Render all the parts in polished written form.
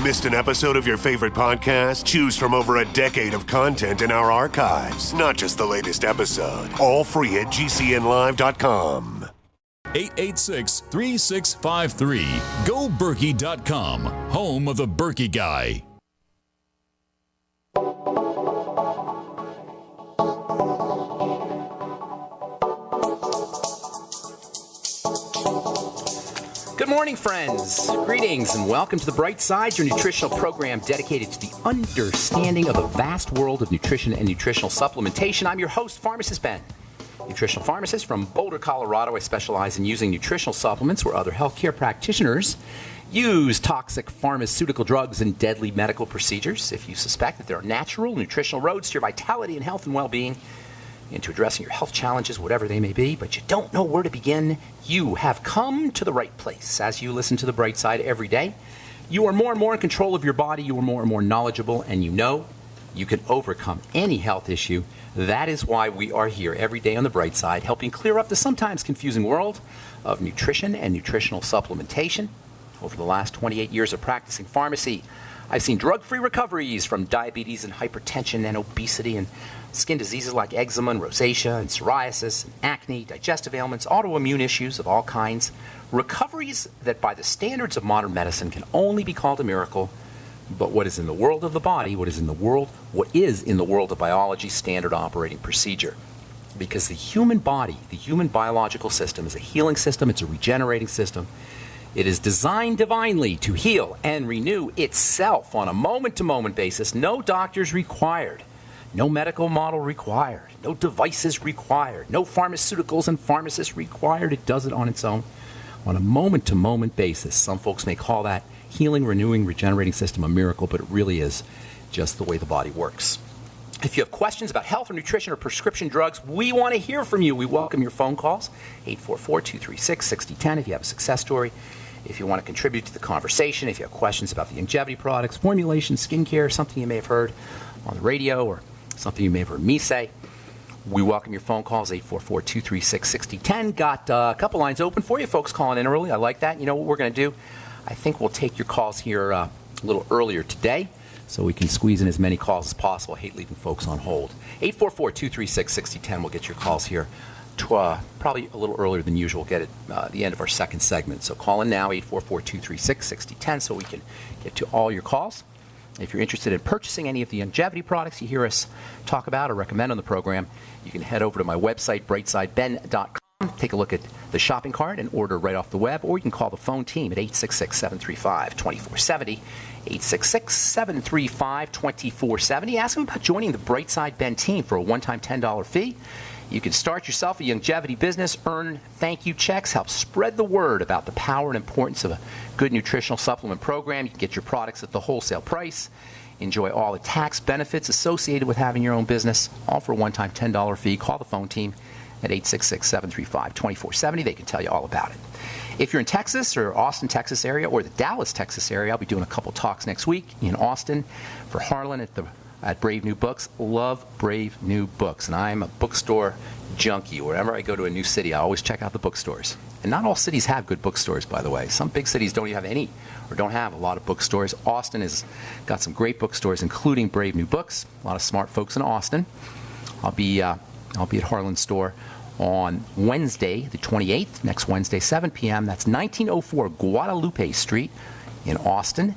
Missed an episode of your favorite podcast? Choose from over a decade of content in our archives, not just the latest episode. All free at GCNlive.com. 886-3653. GoBerkey.com, home of the Berkey Guy. Good morning, friends. Greetings and welcome to The Bright Side, your nutritional program dedicated to the understanding of the vast world of nutrition and nutritional supplementation. I'm your host, Pharmacist Ben, nutritional pharmacist from Boulder, Colorado. I specialize in using nutritional supplements where other healthcare practitioners use toxic pharmaceutical drugs and deadly medical procedures. If you suspect that there are natural nutritional roads to your vitality and health and well-being, into addressing your health challenges, whatever they may be, but you don't know where to begin, you have come to the right place. As you listen to The Bright Side every day, you are more and more in control of your body, you are more and more knowledgeable, and you know you can overcome any health issue. That is why we are here every day on The Bright Side, helping clear up the sometimes confusing world of nutrition and nutritional supplementation. Over the last 28 years of practicing pharmacy, I've seen drug-free recoveries from diabetes and hypertension and obesity and skin diseases like eczema and rosacea and psoriasis and acne, digestive ailments, autoimmune issues of all kinds. Recoveries that by the standards of modern medicine can only be called a miracle. But what is in the world of the body, what is in the world of biology, standard operating procedure. Because the human body, the human biological system is a healing system, it's a regenerating system. It is designed divinely to heal and renew itself on a moment-to-moment basis. No doctors required. No medical model required. No devices required. No pharmaceuticals and pharmacists required. It does it on its own on a moment-to-moment basis. Some folks may call that healing, renewing, regenerating system a miracle, but it really is just the way the body works. If you have questions about health or nutrition or prescription drugs, we want to hear from you. We welcome your phone calls, 844-236-6010 if you have a success story. If you want to contribute to the conversation, if you have questions about the longevity products, formulation, skincare, something you may have heard on the radio or something you may have heard me say, we welcome your phone calls, 844-236-6010. Got a couple lines open for you. Folks calling in early. I like that. You know what we're going to do? I think we'll take your calls here a little earlier today so we can squeeze in as many calls as possible. I hate leaving folks on hold. 844-236-6010. We'll get your calls here probably a little earlier than usual. Get it the end of our second segment. So call in now, 844-236-6010, so we can get to all your calls. If you're interested in purchasing any of the longevity products you hear us talk about or recommend on the program, you can head over to my website, brightsideben.com, take a look at the shopping cart and order right off the web, or you can call the phone team at 866-735-2470, 866-735-2470. Ask them about joining the Brightside Ben team for a one-time $10 fee. You can start yourself a longevity business, earn thank you checks, help spread the word about the power and importance of a good nutritional supplement program. You can get your products at the wholesale price, enjoy all the tax benefits associated with having your own business, all for a one-time $10 fee. Call the phone team at 866-735-2470. They can tell you all about it. If you're in Texas or Austin, Texas area, or the Dallas, Texas area, I'll be doing a couple talks next week in Austin for Harlan at Brave New Books. Love Brave New Books, and I'm a bookstore junkie. Wherever I go to a new city, I always check out the bookstores. And not all cities have good bookstores, by the way. Some big cities don't even have any, or don't have a lot of bookstores. Austin has got some great bookstores, including Brave New Books. A lot of smart folks in Austin. I'll be at Harlan's store on Wednesday, the 28th, next Wednesday, 7 p.m. That's 1904 Guadalupe Street in Austin.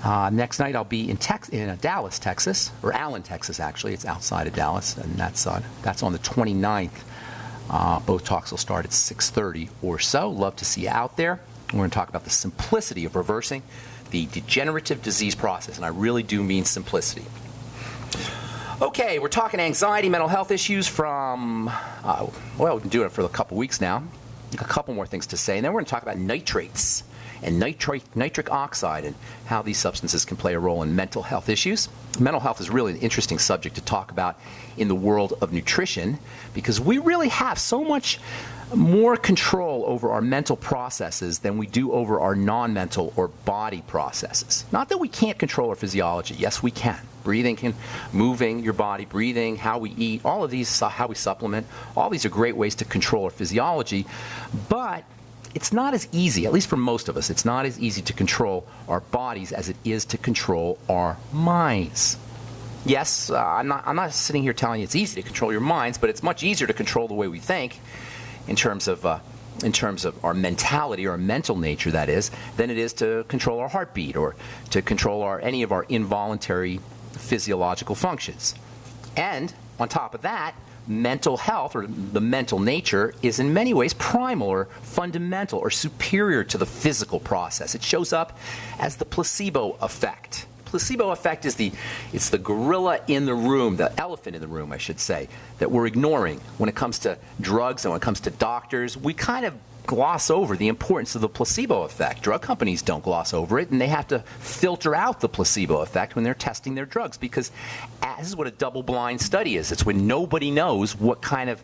Next night I'll be in Dallas, Texas, or Allen, Texas, actually. It's outside of Dallas, and that's on the 29th. Both talks will start at 6:30 or so. Love to see you out there. We're going to talk about the simplicity of reversing the degenerative disease process, and I really do mean simplicity. Okay, we're talking anxiety, mental health issues from, we've been doing it for a couple weeks now. A couple more things to say, and then we're going to talk about nitrates and nitric oxide and how these substances can play a role in mental health issues. Mental health is really an interesting subject to talk about in the world of nutrition because we really have so much more control over our mental processes than we do over our non-mental or body processes. Not that we can't control our physiology. Yes, we can. Breathing, moving your body, breathing, how we eat, all of these, how we supplement, all these are great ways to control our physiology. But it's not as easy, at least for most of us, it's not as easy to control our bodies as it is to control our minds. Yes, I'm not sitting here telling you it's easy to control your minds, but it's much easier to control the way we think in terms of our mentality, or our mental nature, that is, than it is to control our heartbeat or to control any of our involuntary physiological functions. And on top of that, mental health, or the mental nature, is in many ways primal or fundamental or superior to the physical process. It shows up as the placebo effect. Placebo effect is it's the gorilla in the room, the elephant in the room, I should say, that we're ignoring when it comes to drugs and when it comes to doctors. We kind of gloss over the importance of the placebo effect. Drug companies don't gloss over it, and they have to filter out the placebo effect when they're testing their drugs, because this is what a double-blind study is. It's when nobody knows what kind of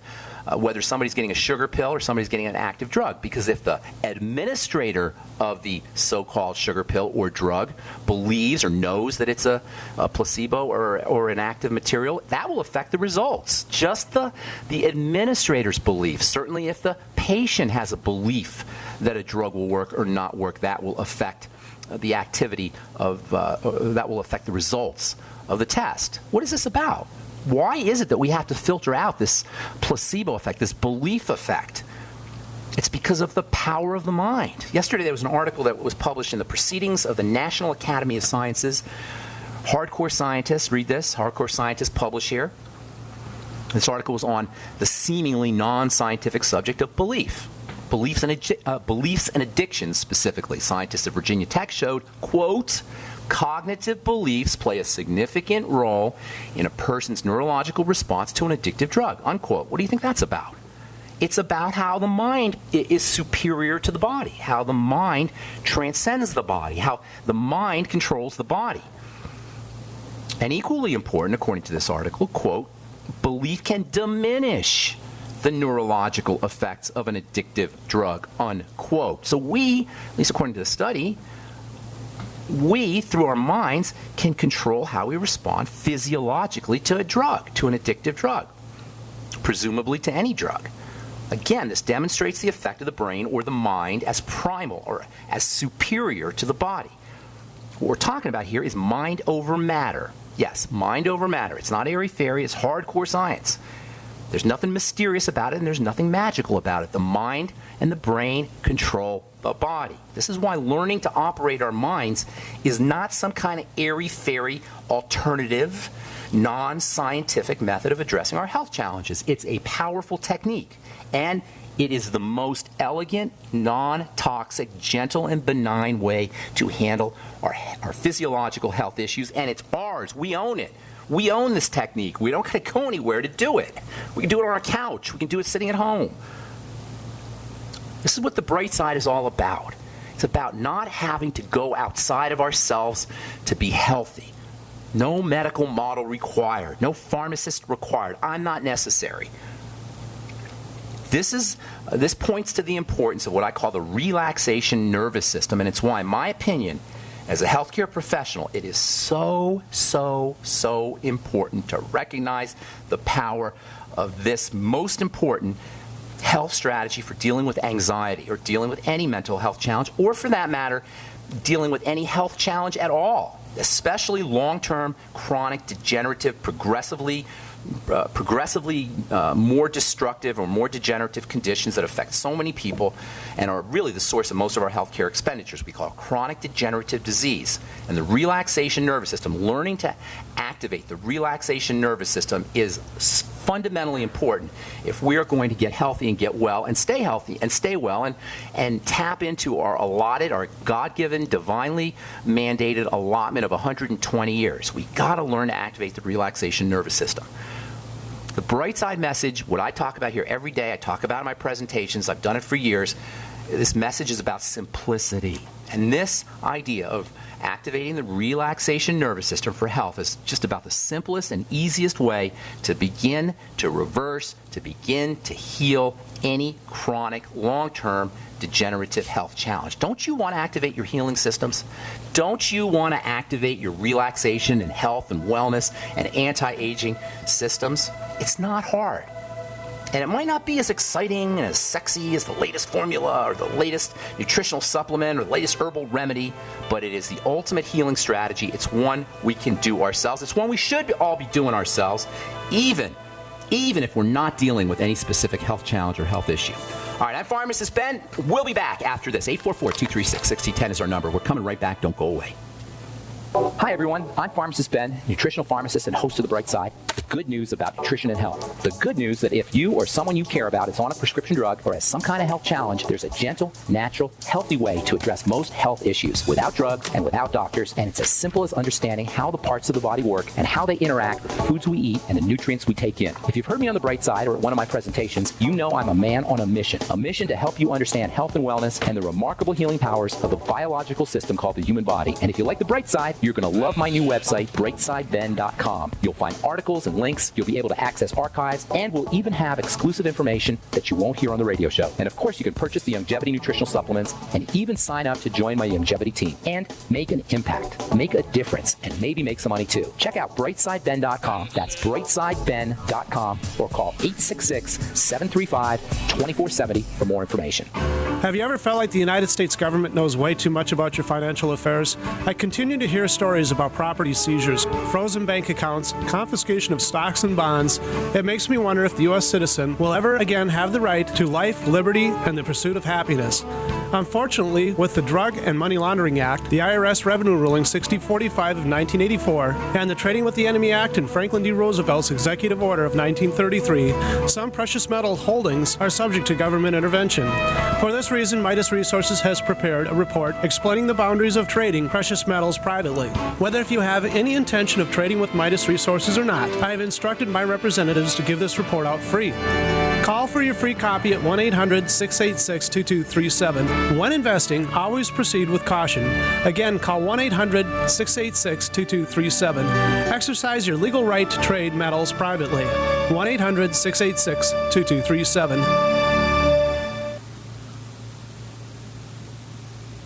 whether somebody's getting a sugar pill or somebody's getting an active drug. Because if the administrator of the so-called sugar pill or drug believes or knows that it's a placebo or an active material, that will affect the results. Just the administrator's belief. Certainly if the patient has a belief that a drug will work or not work, that will affect the activity of, that will affect the results of the test. What is this about? Why is it that we have to filter out this placebo effect, this belief effect? It's because of the power of the mind. Yesterday there was an article that was published in the Proceedings of the National Academy of Sciences. Hardcore scientists, read this, hardcore scientists publish here. This article was on the seemingly non-scientific subject of belief. Beliefs and addictions specifically. Scientists at Virginia Tech showed, quote, cognitive beliefs play a significant role in a person's neurological response to an addictive drug, unquote. What do you think that's about? It's about how the mind is superior to the body, how the mind transcends the body, how the mind controls the body. And equally important, according to this article, quote, belief can diminish the neurological effects of an addictive drug, unquote. So we, at least according to the study, we, through our minds, can control how we respond physiologically to a drug, to an addictive drug, presumably to any drug. Again, this demonstrates the effect of the brain or the mind as primal or as superior to the body. What we're talking about here is mind over matter. Yes, mind over matter. It's not airy-fairy, it's hardcore science. There's nothing mysterious about it, and there's nothing magical about it. The mind and the brain control the body. This is why learning to operate our minds is not some kind of airy-fairy, alternative, non-scientific method of addressing our health challenges. It's a powerful technique, and it is the most elegant, non-toxic, gentle, and benign way to handle our physiological health issues, and it's ours. We own it. We own this technique. We don't got to go anywhere to do it. We can do it on our couch. We can do it sitting at home. This is what the bright side is all about. It's about not having to go outside of ourselves to be healthy. No medical model required. No pharmacist required. I'm not necessary. This points to the importance of what I call the relaxation nervous system, and it's why, in my opinion, as a healthcare professional, it is so, so, so important to recognize the power of this most important health strategy for dealing with anxiety or dealing with any mental health challenge, or for that matter, dealing with any health challenge at all, especially long-term, chronic, degenerative, progressively more destructive or more degenerative conditions that affect so many people and are really the source of most of our healthcare expenditures. We call it chronic degenerative disease. And the relaxation nervous system, learning to activate the relaxation nervous system, is fundamentally important if we are going to get healthy and get well and stay healthy and stay well and tap into our allotted, our God-given, divinely mandated allotment of 120 years. We've got to learn to activate the relaxation nervous system. The bright side message, what I talk about here every day, I talk about in my presentations, I've done it for years, this message is about simplicity. And this idea of activating the relaxation nervous system for health is just about the simplest and easiest way to begin to reverse, to begin to heal any chronic, long-term, degenerative health challenge. Don't you want to activate your healing systems? Don't you want to activate your relaxation and health and wellness and anti-aging systems? It's not hard. And it might not be as exciting and as sexy as the latest formula or the latest nutritional supplement or the latest herbal remedy, but it is the ultimate healing strategy. It's one we can do ourselves. It's one we should all be doing ourselves, even if we're not dealing with any specific health challenge or health issue. All right, I'm Pharmacist Ben. We'll be back after this. 844-236-6010 is our number. We're coming right back. Don't go away. Hi, everyone. I'm Pharmacist Ben, nutritional pharmacist and host of The Bright Side. The good news about nutrition and health. The good news that if you or someone you care about is on a prescription drug or has some kind of health challenge, there's a gentle, natural, healthy way to address most health issues without drugs and without doctors. And it's as simple as understanding how the parts of the body work and how they interact with the foods we eat and the nutrients we take in. If you've heard me on The Bright Side or at one of my presentations, you know I'm a man on a mission to help you understand health and wellness and the remarkable healing powers of the biological system called the human body. And if you like The Bright Side, you're going to love my new website, brightsideben.com. You'll find articles and links. You'll be able to access archives, and we'll even have exclusive information that you won't hear on the radio show. And of course, you can purchase the Longevity nutritional supplements and even sign up to join my Longevity team and make an impact, make a difference, and maybe make some money too. Check out brightsideben.com. That's brightsideben.com, or call 866-735-2470 for more information. Have you ever felt like the United States government knows way too much about your financial affairs? I continue to hear stories about property seizures, frozen bank accounts, confiscation of stocks and bonds. It makes me wonder if the U.S. citizen will ever again have the right to life, liberty, and the pursuit of happiness. Unfortunately, with the Drug and Money Laundering Act, the IRS Revenue Ruling 6045 of 1984, and the Trading with the Enemy Act and Franklin D. Roosevelt's Executive Order of 1933, some precious metal holdings are subject to government intervention. For this reason, Midas Resources has prepared a report explaining the boundaries of trading precious metals privately. Whether if you have any intention of trading with Midas Resources or not, I have instructed my representatives to give this report out free. Call for your free copy at 1-800-686-2237. When investing, always proceed with caution. Again, call 1-800-686-2237. Exercise your legal right to trade metals privately. 1-800-686-2237.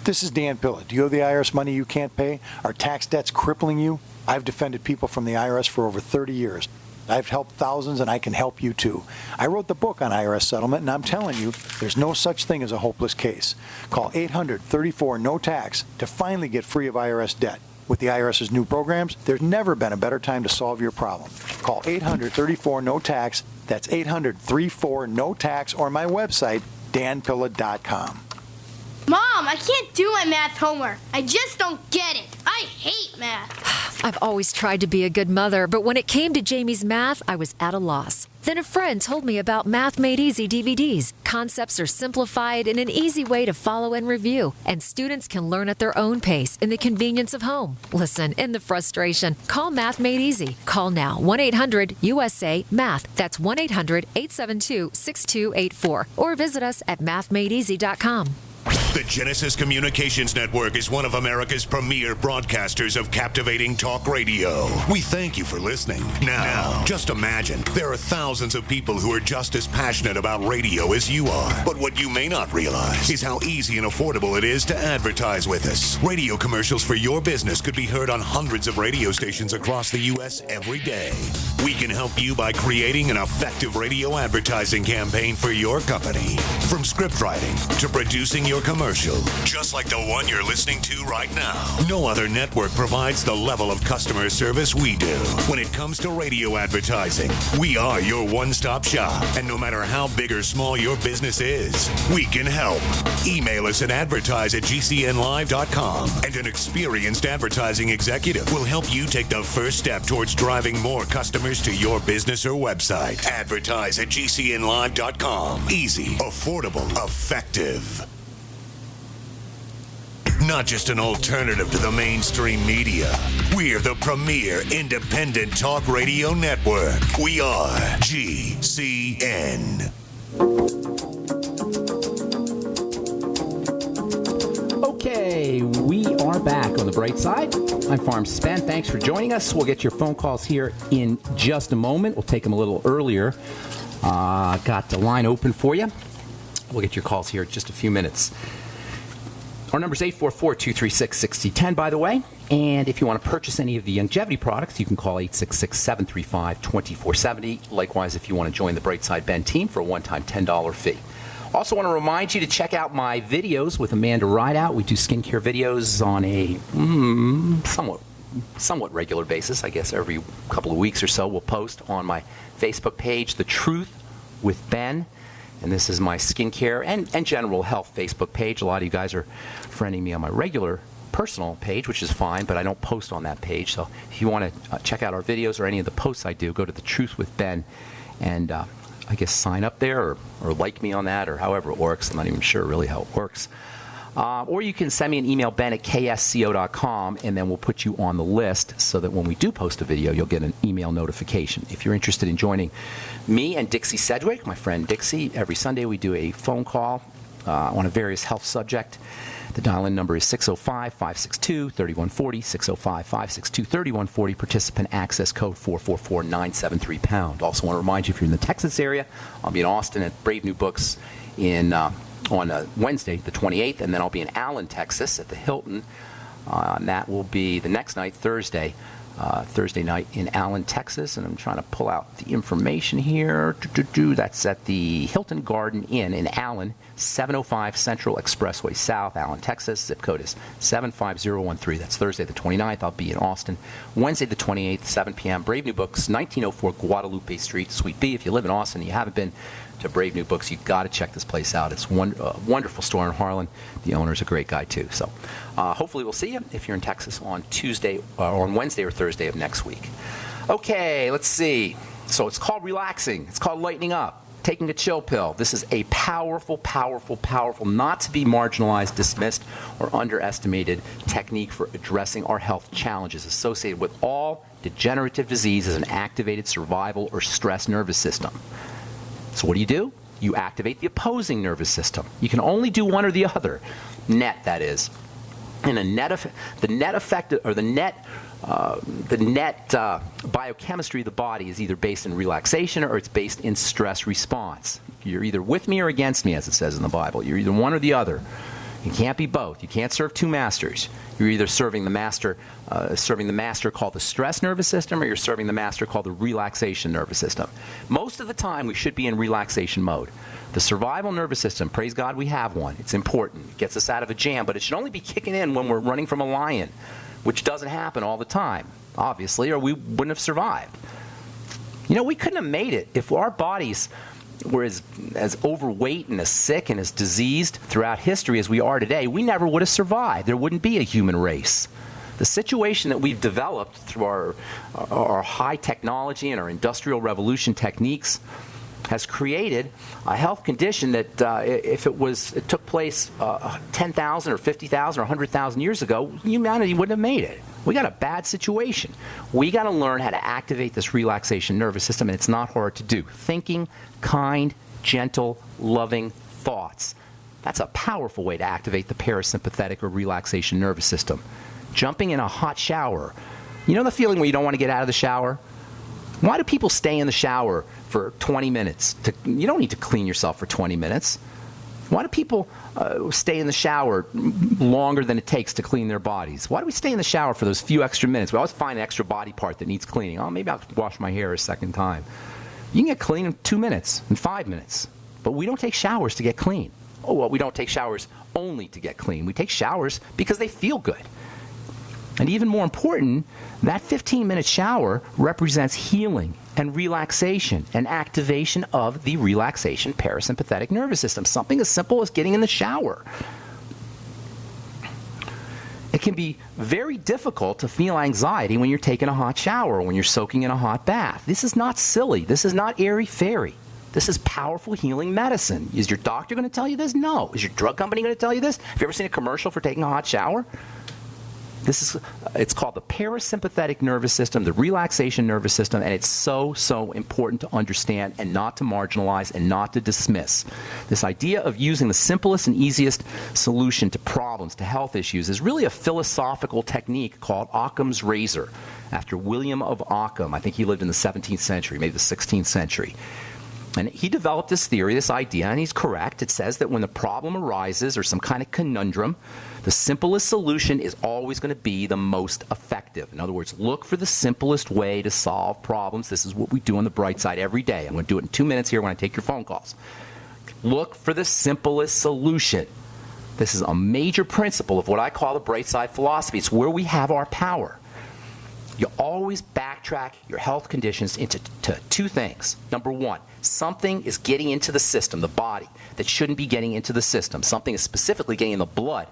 This is Dan Pillett. Do you owe the IRS money you can't pay? Are tax debts crippling you? I've defended people from the IRS for over 30 years. I've helped thousands, and I can help you too. I wrote the book on IRS settlement, and I'm telling you, there's no such thing as a hopeless case. Call 800-34-NO-TAX to finally get free of IRS debt. With the IRS's new programs, there's never been a better time to solve your problem. Call 800-34-NO-TAX. That's 800-34-NO-TAX, or my website, danpilla.com. Mom, I can't do my math homework. I just don't get it. I hate math. I've always tried to be a good mother, but when it came to Jamie's math, I was at a loss. Then a friend told me about Math Made Easy DVDs. Concepts are simplified in an easy way to follow and review, and students can learn at their own pace in the convenience of home. Listen, in the frustration, call Math Made Easy. Call now, 1-800-USA-MATH. That's 1-800-872-6284. Or visit us at mathmadeeasy.com. The Genesis Communications Network is one of America's premier broadcasters of captivating talk radio. We thank you for listening. Now, just imagine, there are thousands of people who are just as passionate about radio as you are. But what you may not realize is how easy and affordable it is to advertise with us. Radio commercials for your business could be heard on hundreds of radio stations across the U.S. every day. We can help you by creating an effective radio advertising campaign for your company. From script writing to producing your commercial, just like the one you're listening to right now. No other network provides the level of customer service we do. When it comes to radio advertising, we are your one-stop shop. And no matter how big or small your business is, we can help. Email us at advertise@gcnlive.com, and an experienced advertising executive will help you take the first step towards driving more customers to your business or website. Advertise@gcnlive.com. Easy, affordable, effective. Not just an alternative to the mainstream media. We're the premier independent talk radio network. We are GCN. Okay, we are back on the bright side. I'm Pharmacist Ben. Thanks for joining us. We'll get your phone calls here in just a moment. We'll take them a little earlier. Got the line open for you. We'll get your calls here in just a few minutes. Our number is 844-236-6010, by the way. And if you want to purchase any of the Youngevity products, you can call 866-735-2470. Likewise, if you want to join the Brightside Ben team for a one-time $10 fee. Also want to remind you to check out my videos with Amanda Rideout. We do skincare videos on a somewhat regular basis. I guess every couple of weeks or so we'll post on my Facebook page, The Truth with Ben. And this is my skincare and general health Facebook page. A lot of you guys are friending me on my regular personal page, which is fine, but I don't post on that page. So if you want to check out our videos or any of the posts I do, go to The Truth with Ben and I guess sign up there or like me on that or however it works. I'm not even sure really how it works. Or you can send me an email, ben@ksco.com, and then we'll put you on the list so that when we do post a video, you'll get an email notification. If you're interested in joining me and Dixie Sedgwick, my friend Dixie, every Sunday we do a phone call on a various health subject. The dial-in number is 605-562-3140, 605-562-3140, participant access code 444-973-POUND. Also want to remind you, if you're in the Texas area, I'll be in Austin at Brave New Books on Wednesday, the 28th, and then I'll be in Allen, Texas at the Hilton. And that will be the next night, Thursday night in Allen, Texas. And I'm trying to pull out the information here. That's at the Hilton Garden Inn in Allen, 705 Central Expressway South, Allen, Texas. Zip code is 75013. That's Thursday the 29th. I'll be in Austin. Wednesday the 28th, 7 p.m. Brave New Books, 1904 Guadalupe Street, Suite B. If you live in Austin and you haven't been to Brave New Books, you've got to check this place out. It's a wonderful store in Harlan. The owner's a great guy too. So hopefully we'll see you if you're in Texas on on Wednesday or Thursday of next week. Okay, let's see. So it's called relaxing. It's called lightening up. Taking a chill pill. This is a powerful, not to be marginalized, dismissed, or underestimated technique for addressing our health challenges associated with all degenerative disease as an activated survival or stress nervous system. So what do? You activate the opposing nervous system. You can only do one or the other. Net, that is. And the net biochemistry of the body is either based in relaxation or it's based in stress response. You're either with me or against me, as it says in the Bible. You're either one or the other. You can't be both. You can't serve two masters. You're either serving the master called the stress nervous system, or you're serving the master called the relaxation nervous system. Most of the time, we should be in relaxation mode. The survival nervous system, praise God we have one. It's important. It gets us out of a jam, but it should only be kicking in when we're running from a lion, which doesn't happen all the time, obviously, or we wouldn't have survived. You know, we couldn't have made it if our bodies were as overweight and as sick and as diseased throughout history as we are today. We never would have survived. There wouldn't be a human race. The situation that we've developed through our high technology and our industrial revolution techniques has created a health condition that if it took place 10,000 or 50,000 or 100,000 years ago, humanity wouldn't have made it. We got a bad situation. We got to learn how to activate this relaxation nervous system, and it's not hard to do. Thinking kind, gentle, loving thoughts. That's a powerful way to activate the parasympathetic or relaxation nervous system. Jumping in a hot shower. You know the feeling when you don't want to get out of the shower? Why do people stay in the shower for 20 minutes? You don't need to clean yourself for 20 minutes. Why do people stay in the shower longer than it takes to clean their bodies? Why do we stay in the shower for those few extra minutes? We always find an extra body part that needs cleaning. Oh, maybe I'll wash my hair a second time. You can get clean in 2 minutes, in 5 minutes. But we don't take showers to get clean. Oh, well, we don't take showers only to get clean. We take showers because they feel good. And even more important, that 15-minute shower represents healing and relaxation and activation of the relaxation parasympathetic nervous system. Something as simple as getting in the shower. It can be very difficult to feel anxiety when you're taking a hot shower or when you're soaking in a hot bath. This is not silly. This is not airy-fairy. This is powerful healing medicine. Is your doctor going to tell you this? No. Is your drug company going to tell you this? Have you ever seen a commercial for taking a hot shower? It's called the parasympathetic nervous system, the relaxation nervous system, and it's so important to understand and not to marginalize and not to dismiss. This idea of using the simplest and easiest solution to problems, to health issues, is really a philosophical technique called Occam's razor, after William of Ockham. I think he lived in the 17th century, maybe the 16th century. And he developed this theory, this idea, and he's correct. It says that when the problem arises or some kind of conundrum, The simplest solution is always going to be the most effective. In other words, look for the simplest way to solve problems. This is what we do on the bright side every day. I'm going to do it in 2 minutes here when I take your phone calls. Look for the simplest solution. This is a major principle of what I call the bright side philosophy. It's where we have our power. You always backtrack your health conditions into two things. Number one, something is getting into the system, the body, that shouldn't be getting into the system. Something is specifically getting in the blood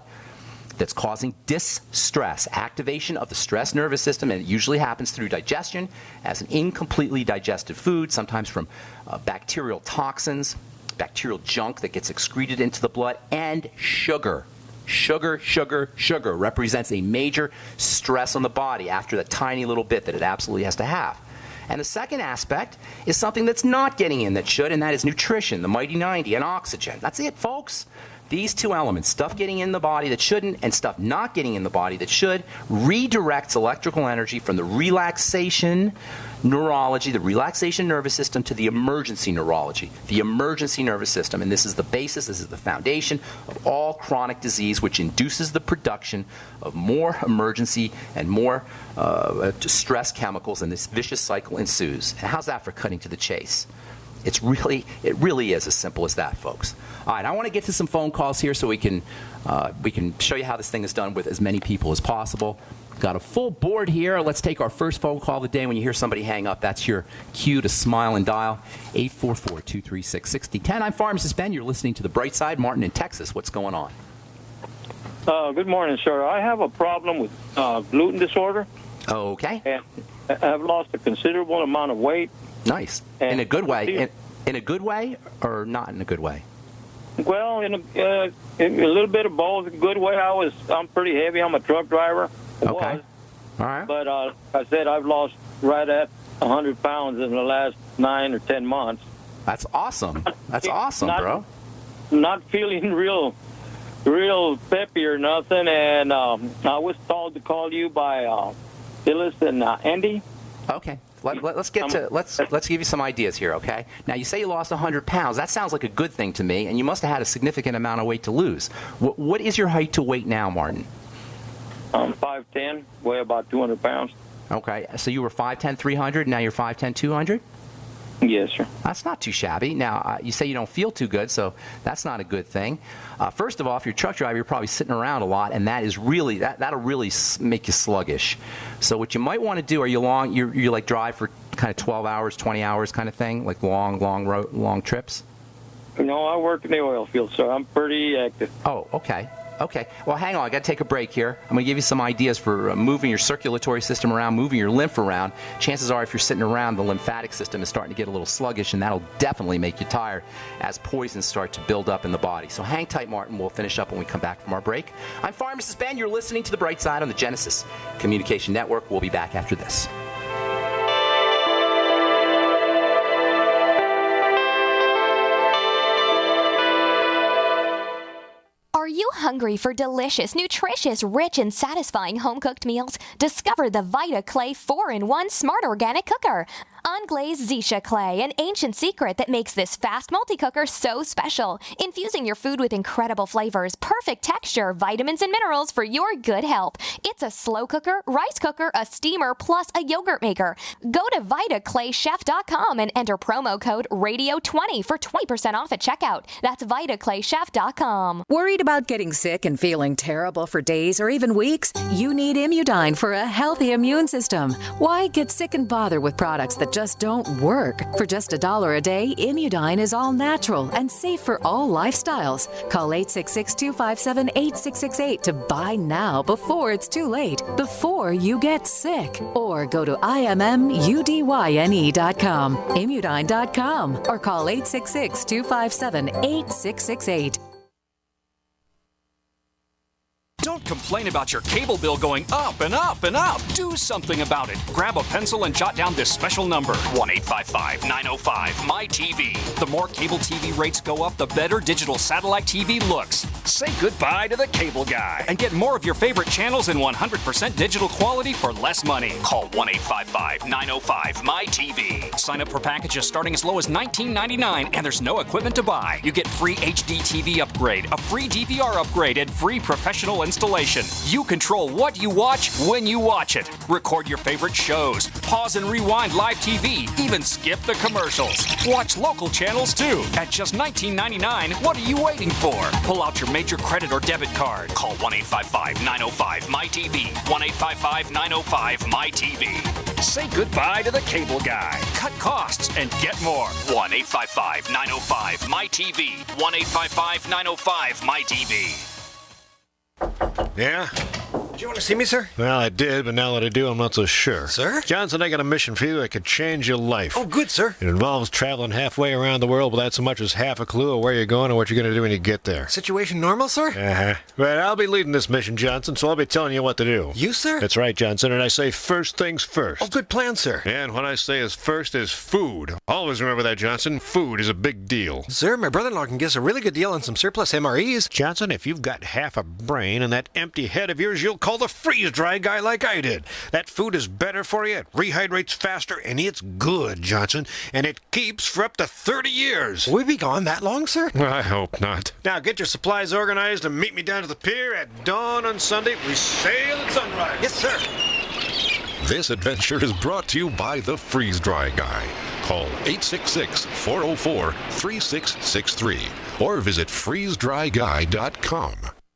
that's causing distress, activation of the stress nervous system, and it usually happens through digestion as an incompletely digested food, sometimes from bacterial toxins, bacterial junk that gets excreted into the blood, and sugar. Sugar represents a major stress on the body after that tiny little bit that it absolutely has to have. And the second aspect is something that's not getting in that should, and that is nutrition, the mighty 90, and oxygen. That's it, folks. These two elements, stuff getting in the body that shouldn't and stuff not getting in the body that should, redirects electrical energy from the relaxation neurology, the relaxation nervous system, to the emergency neurology, the emergency nervous system. And this is the basis, this is the foundation of all chronic disease, which induces the production of more emergency and more stress chemicals, and this vicious cycle ensues. And how's that for cutting to the chase? It really is as simple as that, folks. All right, I want to get to some phone calls here so we can show you how this thing is done with as many people as possible. Got a full board here. Let's take our first phone call of the day. When you hear somebody hang up, that's your cue to smile and dial 844-236-6010. I'm Pharmacist Ben. You're listening to The Bright Side. Martin in Texas, what's going on? Good morning, sir. I have a problem with gluten disorder. Okay. And I've lost a considerable amount of weight. Nice. In a good way. In a good way or not in a good way? Well, in a little bit of both. A good way. I'm pretty heavy. I'm a truck driver. Okay. All right. But I said I've lost right at 100 pounds in the last 9 or 10 months. That's awesome. That's awesome, bro. Not feeling real peppy or nothing, and I was told to call you by Phyllis and Andy. Okay. Let's give you some ideas here, okay? Now, you say you lost 100 pounds. That sounds like a good thing to me, and you must have had a significant amount of weight to lose. What is your height to weight now, Martin? I'm 5'10", weigh about 200 pounds. Okay, so you were 5'10", 300, now you're 5'10", 200? Yes, sir. That's not too shabby. Now, you say you don't feel too good, so that's not a good thing. First of all, if you're a truck driver, you're probably sitting around a lot, and that'll really make you sluggish. So what you might want to do, you like drive for kind of 12 hours, 20 hours kind of thing, like long trips? No, I work in the oil field, so I'm pretty active. Oh, okay. Okay. Well, hang on. I got to take a break here. I'm going to give you some ideas for moving your circulatory system around, moving your lymph around. Chances are, if you're sitting around, the lymphatic system is starting to get a little sluggish, and that'll definitely make you tired as poisons start to build up in the body. So hang tight, Martin. We'll finish up when we come back from our break. I'm Pharmacist Ben. You're listening to The Bright Side on the Genesis Communication Network. We'll be back after this. Are you hungry for delicious, nutritious, rich, and satisfying home-cooked meals? Discover the Vita Clay 4-in-1 Smart Organic Cooker. Unglazed Zisha clay, an ancient secret that makes this fast multi-cooker so special. Infusing your food with incredible flavors, perfect texture, vitamins, and minerals for your good health. It's a slow cooker, rice cooker, a steamer, plus a yogurt maker. Go to VitaClayChef.com and enter promo code RADIO20 for 20% off at checkout. That's VitaClayChef.com. Worried about getting sick and feeling terrible for days or even weeks? You need Immudyne for a healthy immune system. Why get sick and bother with products that just don't work? For just $1 a day, Immudyne is all natural and safe for all lifestyles. Call 866-257-8668 to buy now before it's too late, before you get sick. Or go to IMMUDYNE.com, Immudyne.com, or call 866-257-8668. Don't complain about your cable bill going up and up and up. Do something about it. Grab a pencil and jot down this special number, 1-855-905-MY-TV. The more cable TV rates go up, the better digital satellite TV looks. Say goodbye to the cable guy and get more of your favorite channels in 100% digital quality for less money. Call 1-855-905-MY-TV. Sign up for packages starting as low as $19.99, and there's no equipment to buy. You get free HD TV upgrade, a free DVR upgrade, and free professional installation. You control what you watch when you watch it. Record your favorite shows, pause and rewind live TV, even skip the commercials. Watch local channels too. At just $19.99, what are you waiting for? Pull out your major credit or debit card. Call 1-855-905-MyTV. 1-855-905-MyTV. Say goodbye to the cable guy. Cut costs and get more. 1-855-905-MyTV. 1-855-905-MyTV. Yeah? Did you want to see me, sir? Well, I did, but now that I do, I'm not so sure. Sir? Johnson, I got a mission for you that could change your life. Oh, good, sir. It involves traveling halfway around the world without so much as half a clue of where you're going or what you're going to do when you get there. Situation normal, sir? Uh-huh. But I'll be leading this mission, Johnson, so I'll be telling you what to do. You, sir? That's right, Johnson, and I say first things first. Oh, good plan, sir. And what I say is first is food. Always remember that, Johnson. Food is a big deal. Sir, my brother-in-law can get us a really good deal on some surplus MREs. Johnson, if you've got half a brain and that empty head of yours, you'll call the freeze-dry guy like I did. That food is better for you, it rehydrates faster, and it's good, Johnson, and it keeps for up to 30 years. Will we be gone that long, sir? I hope not. Now get your supplies organized and meet me down to the pier at dawn on Sunday. We sail at sunrise. Yes, sir. This adventure is brought to you by the Freeze-Dry Guy. Call 866-404-3663 or visit freezedryguy.com.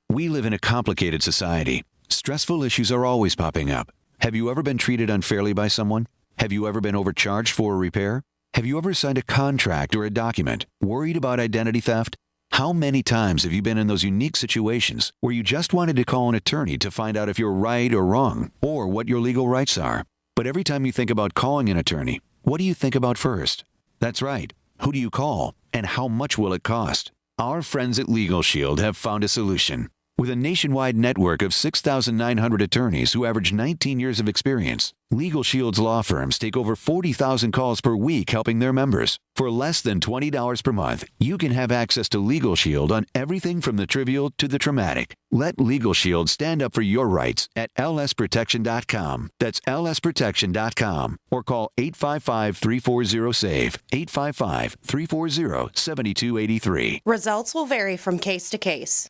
We live in a complicated society. Stressful issues are always popping up. Have you ever been treated unfairly by someone? Have you ever been overcharged for a repair? Have you ever signed a contract or a document worried about identity theft? How many times have you been in those unique situations where you just wanted to call an attorney to find out if you're right or wrong or what your legal rights are? But every time you think about calling an attorney, what do you think about first? That's right. Who do you call and how much will it cost? Our friends at Legal Shield have found a solution. With a nationwide network of 6,900 attorneys who average 19 years of experience, Legal Shield's law firms take over 40,000 calls per week helping their members. For less than $20 per month, you can have access to Legal Shield on everything from the trivial to the traumatic. Let Legal Shield stand up for your rights at lsprotection.com. That's lsprotection.com. Or call 855-340-SAVE, 855-340-7283. Results will vary from case to case.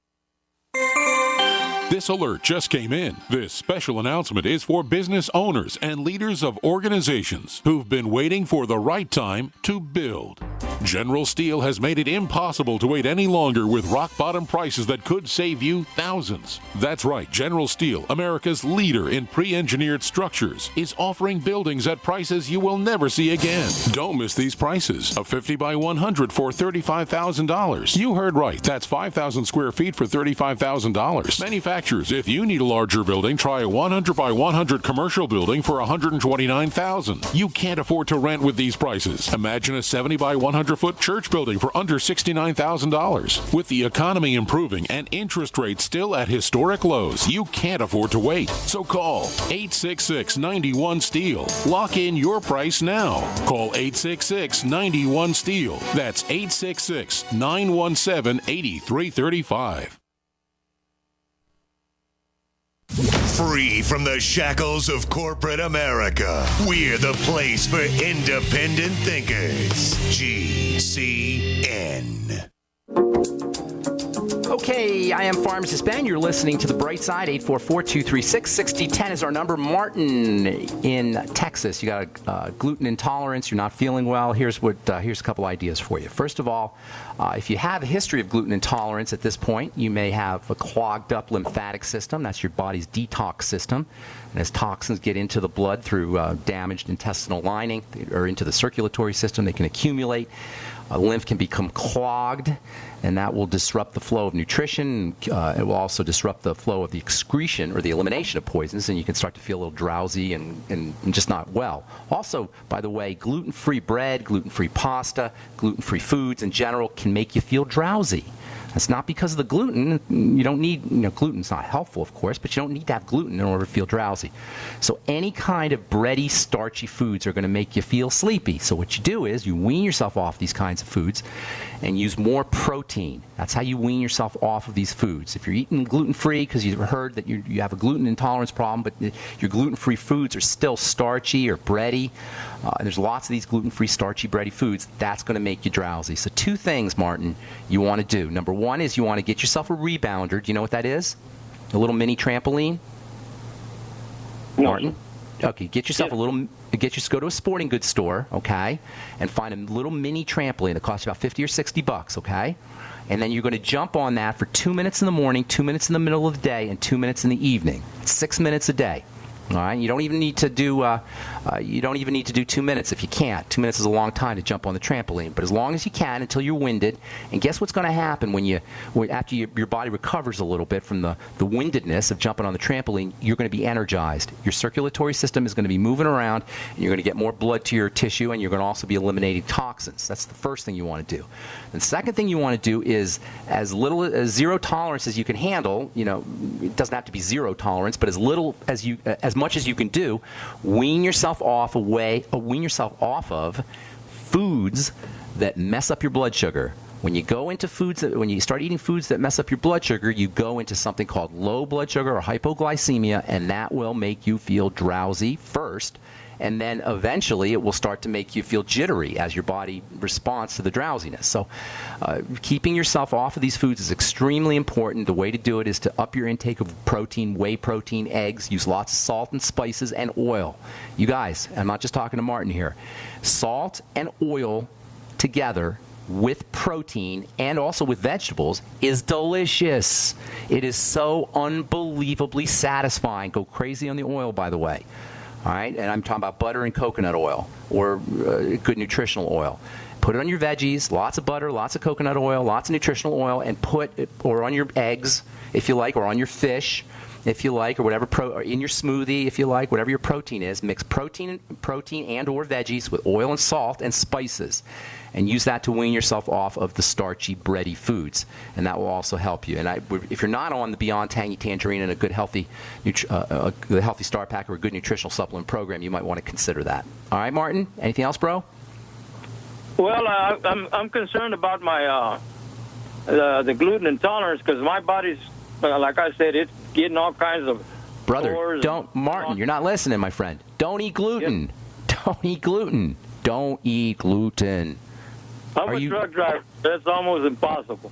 This alert just came in. This special announcement is for business owners and leaders of organizations who've been waiting for the right time to build. General Steel has made it impossible to wait any longer with rock-bottom prices that could save you thousands. That's right, General Steel, America's leader in pre-engineered structures, is offering buildings at prices you will never see again. Don't miss these prices. A 50 by 100 for $35,000. You heard right. That's 5,000 square feet for $35,000. Manufacturers, if you need a larger building, try a 100 by 100 commercial building for $129,000. You can't afford to rent with these prices. Imagine a 70 by 100-foot church building for under $69,000. With the economy improving and interest rates still at historic lows, you can't afford to wait. So call 866-91-STEEL. Lock in your price now. Call 866-91-STEEL. That's 866-917-8335. Free from the shackles of corporate America, we're the place for independent thinkers. GCN. Okay, I am Pharmacist Ben. You're listening to The Bright Side. 844-236-6010 is our number. Martin in Texas. You got a gluten intolerance. You're not feeling well. Here's a couple ideas for you. First of all, if you have a history of gluten intolerance at this point, you may have a clogged up lymphatic system. That's your body's detox system. And as toxins get into the blood through damaged intestinal lining or into the circulatory system, they can accumulate. Lymph can become clogged, and that will disrupt the flow of nutrition. It will also disrupt the flow of the excretion or the elimination of poisons, and you can start to feel a little drowsy and just not well. Also, by the way, gluten-free bread, gluten-free pasta, gluten-free foods in general can make you feel drowsy. That's not because of the gluten. You don't need, gluten's not helpful, of course, but you don't need to have gluten in order to feel drowsy. So any kind of bready, starchy foods are going to make you feel sleepy. So what you do is you wean yourself off these kinds of foods and use more protein. That's how you wean yourself off of these foods. If you're eating gluten-free because you've heard that you have a gluten intolerance problem, but your gluten-free foods are still starchy or bready, and there's lots of these gluten-free, starchy, bready foods, that's going to make you drowsy. So two things, Martin, you want to do. Number one is you want to get yourself a rebounder. Do you know what that is? A little mini trampoline? No. Martin? Okay, get yourself a little. Go to a sporting goods store, okay, and find a little mini trampoline that costs you about $50 or $60, okay, and then you're going to jump on that for 2 minutes in the morning, 2 minutes in the middle of the day, and 2 minutes in the evening. 6 minutes a day. All right, you don't even need to do 2 minutes if you can't. 2 minutes is a long time to jump on the trampoline, but as long as you can until you're winded. And guess what's going to happen after your body recovers a little bit from the windedness of jumping on the trampoline? You're going to be energized. Your circulatory system is going to be moving around, and you're going to get more blood to your tissue, and you're going to also be eliminating toxins. That's the first thing you want to do. And the second thing you want to do is as zero tolerance as you can handle. It doesn't have to be zero tolerance, but as much as you can do, wean yourself off of foods that mess up your blood sugar. When you start eating foods that mess up your blood sugar, you go into something called low blood sugar or hypoglycemia, and that will make you feel drowsy first. And then eventually it will start to make you feel jittery as your body responds to the drowsiness. So keeping yourself off of these foods is extremely important. The way to do it is to up your intake of protein, whey protein, eggs, use lots of salt and spices and oil. You guys, I'm not just talking to Martin here. Salt and oil together with protein and also with vegetables is delicious. It is so unbelievably satisfying. Go crazy on the oil, by the way. All right, and I'm talking about butter and coconut oil or good nutritional oil. Put it on your veggies, lots of butter, lots of coconut oil, lots of nutritional oil, and or on your eggs, if you like, or on your fish, if you like, or whatever, or in your smoothie, if you like, whatever your protein is. Mix protein and or veggies with oil and salt and spices, and use that to wean yourself off of the starchy, bready foods, and that will also help you. And if you're not on the Beyond Tangy Tangerine and a good healthy Star Pack or a good nutritional supplement program, you might want to consider that. All right, Martin, anything else, bro? Well, I'm concerned about my the gluten intolerance because my body's, like I said, it's getting all kinds of Brother, Martin, you're not listening, my friend. Don't eat gluten. Yep. Don't eat gluten. Don't eat gluten. I'm a truck driver. That's almost impossible.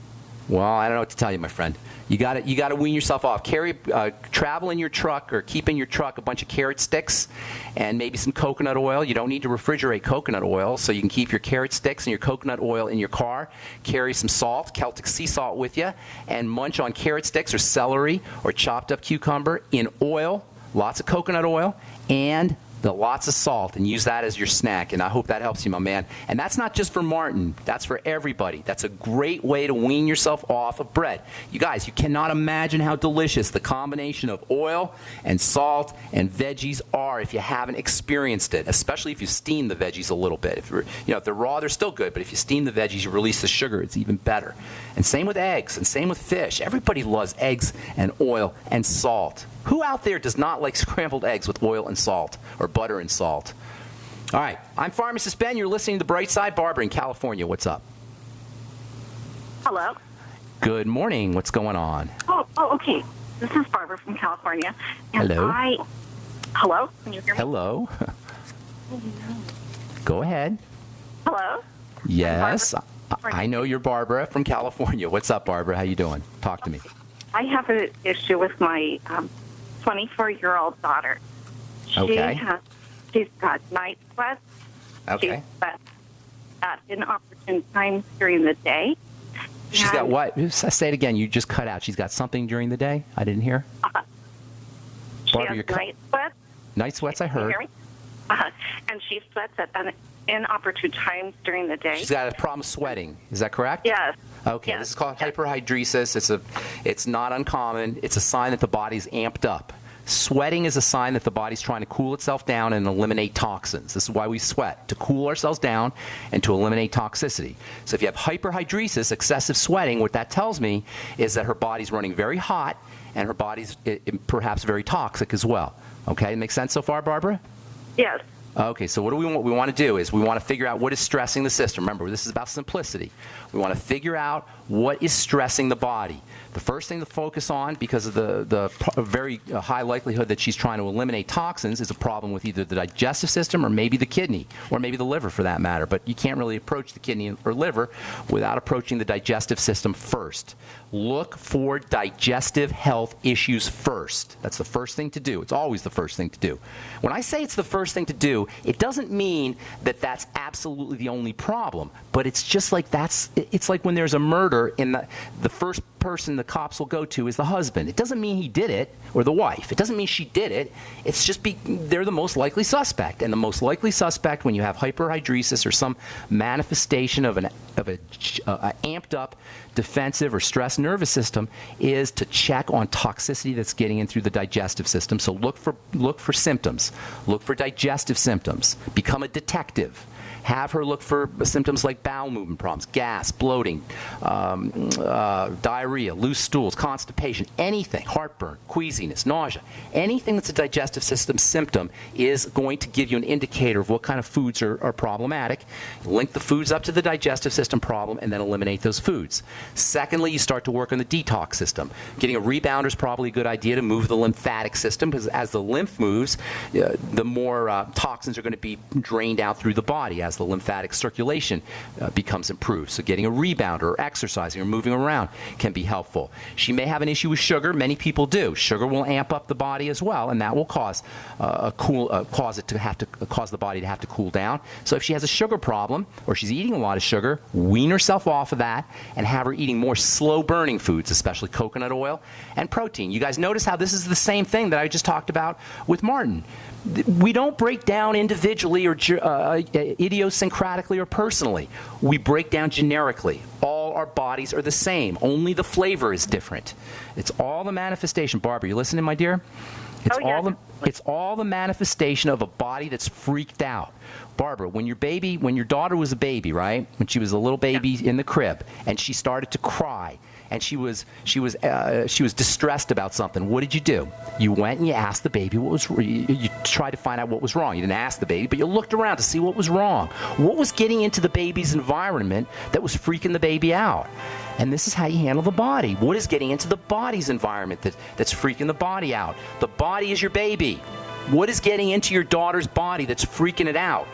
Well, I don't know what to tell you, my friend. You got to wean yourself off. Travel in your truck or keep in your truck a bunch of carrot sticks and maybe some coconut oil. You don't need to refrigerate coconut oil, so you can keep your carrot sticks and your coconut oil in your car. Carry some salt, Celtic sea salt with you, and munch on carrot sticks or celery or chopped up cucumber in oil, lots of coconut oil, and lots of salt, and use that as your snack. And I hope that helps you, my man. And that's not just for Martin. That's for everybody. That's a great way to wean yourself off of bread. You guys, you cannot imagine how delicious the combination of oil and salt and veggies are if you haven't experienced it, especially if you steam the veggies a little bit. If they're raw, they're still good, but if you steam the veggies, you release the sugar. It's even better. And same with eggs, and same with fish. Everybody loves eggs and oil and salt. Who out there does not like scrambled eggs with oil and salt or butter and salt? All right. I'm Pharmacist Ben. You're listening to The Bright Side. Barbara in California. What's up? Hello. Good morning. What's going on? Oh, okay. This is Barbara from California. And hello. Hello? Can you hear me? Hello. Go ahead. Hello? Yes. I know you're Barbara from California. What's up, Barbara? How you doing? Talk to me. I have an issue with my 24-year-old daughter. She's got night sweats. Okay. She sweats at inopportune times during the day. She's got what? Say it again. You just cut out. She's got something during the day? I didn't hear. Barbara, she has night sweats. Night sweats, I heard. Can you hear me? And she sweats at inopportune times during the day. She's got a problem sweating. Is that correct? Yes. Okay, yes. This is called hyperhidrosis. It's not uncommon. It's a sign that the body's amped up. Sweating is a sign that the body's trying to cool itself down and eliminate toxins. This is why we sweat, to cool ourselves down and to eliminate toxicity. So if you have hyperhidrosis, excessive sweating, what that tells me is that her body's running very hot and her body's perhaps very toxic as well. Okay, make sense so far, Barbara? Yes. Okay, so what do we want? We want to do is we want to figure out what is stressing the system. Remember, this is about simplicity. We want to figure out what is stressing the body. The first thing to focus on, because of the very high likelihood that she's trying to eliminate toxins, is a problem with either the digestive system or maybe the kidney, or maybe the liver for that matter. But you can't really approach the kidney or liver without approaching the digestive system first. Look for digestive health issues first. That's the first thing to do. It's always the first thing to do. When I say it's the first thing to do, it doesn't mean that that's absolutely the only problem, but it's just like it's like when there's a murder and the first person the cops will go to is the husband. It doesn't mean he did it, or the wife. It doesn't mean she did it. It's just they're the most likely suspect. And the most likely suspect when you have hyperhidrosis or some manifestation of an amped up defensive or stress nervous system is to check on toxicity that's getting in through the digestive system. So look for symptoms. Look for digestive symptoms. Become a detective. Have her look for symptoms like bowel movement problems, gas, bloating, diarrhea, loose stools, constipation, anything, heartburn, queasiness, nausea. Anything that's a digestive system symptom is going to give you an indicator of what kind of foods are problematic. Link the foods up to the digestive system problem and then eliminate those foods. Secondly, you start to work on the detox system. Getting a rebounder is probably a good idea to move the lymphatic system, because as the lymph moves, the more toxins are going to be drained out through the body as the lymphatic circulation becomes improved. So getting a rebounder or exercising or moving around can be helpful. She may have an issue with sugar. Many people do. Sugar will amp up the body as well, and that will cause cause the body to have to cool down. So if she has a sugar problem or she's eating a lot of sugar, wean herself off of that and have her eating more slow-burning foods, especially coconut oil and protein. You guys notice how this is the same thing that I just talked about with Martin. We don't break down individually or idiosyncratically or personally. We break down generically. All our bodies are the same. Only the flavor is different. It's all the manifestation. Barbara, you listening, my dear? It's all the manifestation of a body that's freaked out. Barbara, when your daughter was a baby, right? When she was a little baby in the crib, and she started to cry, and she was distressed about something. What did you do? You went and you asked the baby what was. You tried to find out what was wrong. You didn't ask the baby, but you looked around to see what was wrong. What was getting into the baby's environment that was freaking the baby out? And this is how you handle the body. What is getting into the body's environment that's freaking the body out? The body is your baby. What is getting into your daughter's body that's freaking it out?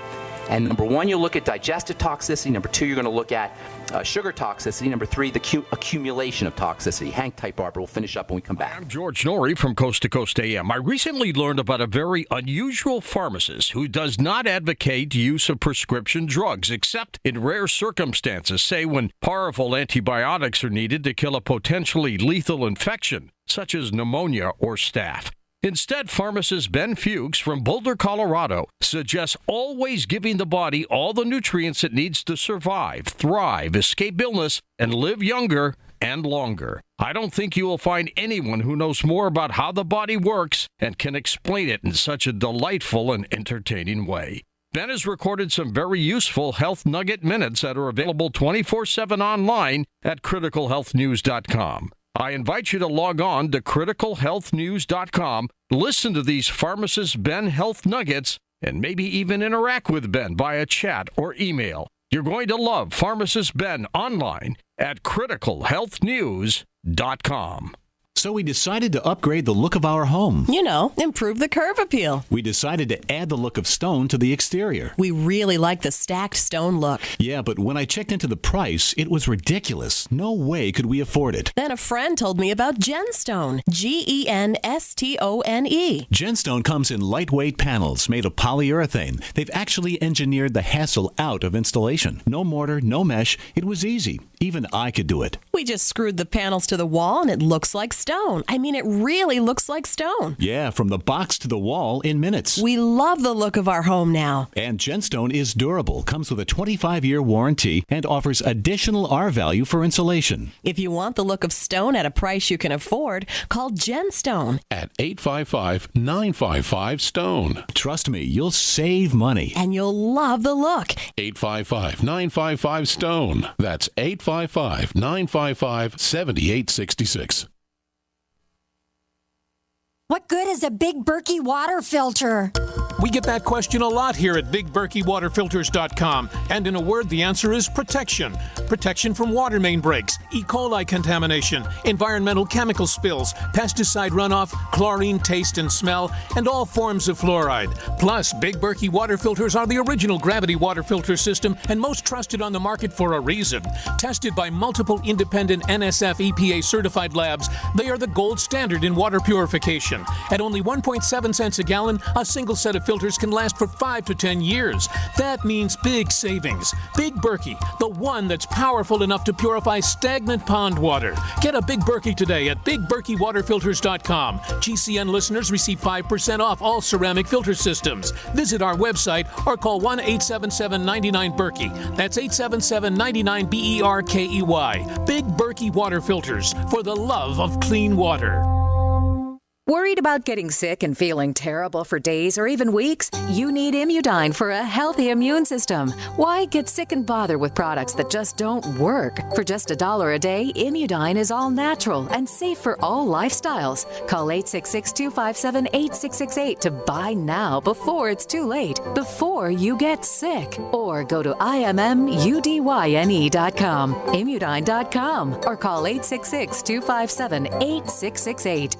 And number one, you'll look at digestive toxicity. Number two, you're going to look at sugar toxicity. Number three, the accumulation of toxicity. Hang tight, Barbara. We'll finish up when we come back. I'm George Norrie from Coast to Coast AM. I recently learned about a very unusual pharmacist who does not advocate use of prescription drugs, except in rare circumstances, say when powerful antibiotics are needed to kill a potentially lethal infection, such as pneumonia or staph. Instead, pharmacist Ben Fuchs from Boulder, Colorado, suggests always giving the body all the nutrients it needs to survive, thrive, escape illness, and live younger and longer. I don't think you will find anyone who knows more about how the body works and can explain it in such a delightful and entertaining way. Ben has recorded some very useful health nugget minutes that are available 24/7 online at criticalhealthnews.com. I invite you to log on to criticalhealthnews.com, listen to these pharmacist Ben Health Nuggets, and maybe even interact with Ben via chat or email. You're going to love Pharmacist Ben online at criticalhealthnews.com. So we decided to upgrade the look of our home. You know, improve the curb appeal. We decided to add the look of stone to the exterior. We really like the stacked stone look. Yeah, but when I checked into the price, it was ridiculous. No way could we afford it. Then a friend told me about Genstone. Genstone. Genstone comes in lightweight panels made of polyurethane. They've actually engineered the hassle out of installation. No mortar, no mesh. It was easy. Even I could do it. We just screwed the panels to the wall and it looks like stone. I mean, it really looks like stone. Yeah, from the box to the wall in minutes. We love the look of our home now. And Genstone is durable, comes with a 25-year warranty, and offers additional R value for insulation. If you want the look of stone at a price you can afford, call Genstone at 855-955-STONE. Trust me, you'll save money. And you'll love the look. 855-955-STONE. That's 855-955-7866. What good is a big Berkey water filter? We get that question a lot here at BigBerkeyWaterFilters.com. And in a word, the answer is protection. Protection from water main breaks, E. coli contamination, environmental chemical spills, pesticide runoff, chlorine taste and smell, and all forms of fluoride. Plus, Big Berkey water filters are the original gravity water filter system and most trusted on the market for a reason. Tested by multiple independent NSF EPA certified labs, they are the gold standard in water purification. At only 1.7 cents a gallon, a single set of filters can last for 5 to 10 years. That means big savings. Big Berkey, the one that's powerful enough to purify stagnant pond water. Get a Big Berkey today at BigBerkeyWaterFilters.com. GCN listeners receive 5% off all ceramic filter systems. Visit our website or call 1-877-99-BERKEY. That's 877-99-BERKEY. Big Berkey Water Filters, for the love of clean water. Worried about getting sick and feeling terrible for days or even weeks? You need Immudyne for a healthy immune system. Why get sick and bother with products that just don't work? For just $1 a day, Immudyne is all natural and safe for all lifestyles. Call 866-257-8668 to buy now before it's too late, before you get sick. Or go to IMMUDYNE.com, Immudyne.com, or call 866-257-8668.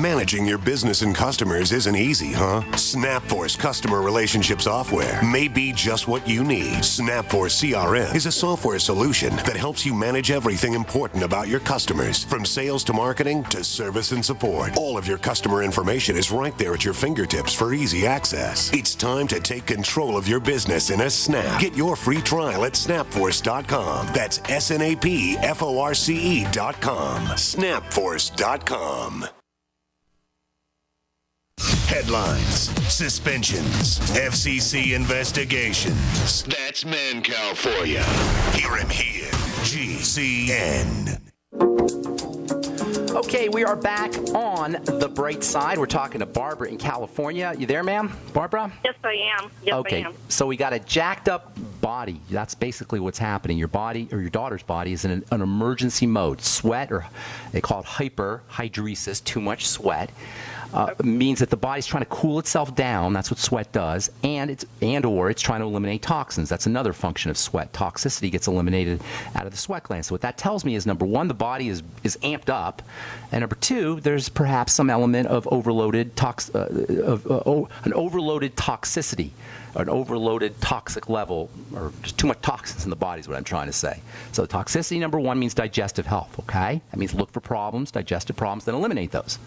Managing your business and customers isn't easy, huh? SnapForce customer relationship software may be just what you need. SnapForce CRM is a software solution that helps you manage everything important about your customers, from sales to marketing to service and support. All of your customer information is right there at your fingertips for easy access. It's time to take control of your business in a snap. Get your free trial at snapforce.com. That's SNAPFORCE.com. Snapforce.com. Headlines, suspensions, FCC investigations. That's Mancow for you. Hear him here. GCN. Okay, we are back on the bright side. We're talking to Barbara in California. You there, ma'am? Barbara? Yes, I am. Yes, okay, I am. so we got a jacked up body. That's basically what's happening. Your body, or your daughter's body, is in an emergency mode. Sweat, or they call it hyperhidrosis, too much sweat. Means that the body's trying to cool itself down. That's what sweat does, and it's trying to eliminate toxins. That's another function of sweat. Toxicity gets eliminated out of the sweat glands. So what that tells me is, number one, the body is amped up, and number two, there's perhaps some element of an overloaded toxicity, or an overloaded toxic level, or just too much toxins in the body is what I'm trying to say. So toxicity, number one, means digestive health. Okay, that means look for problems, digestive problems, then eliminate those.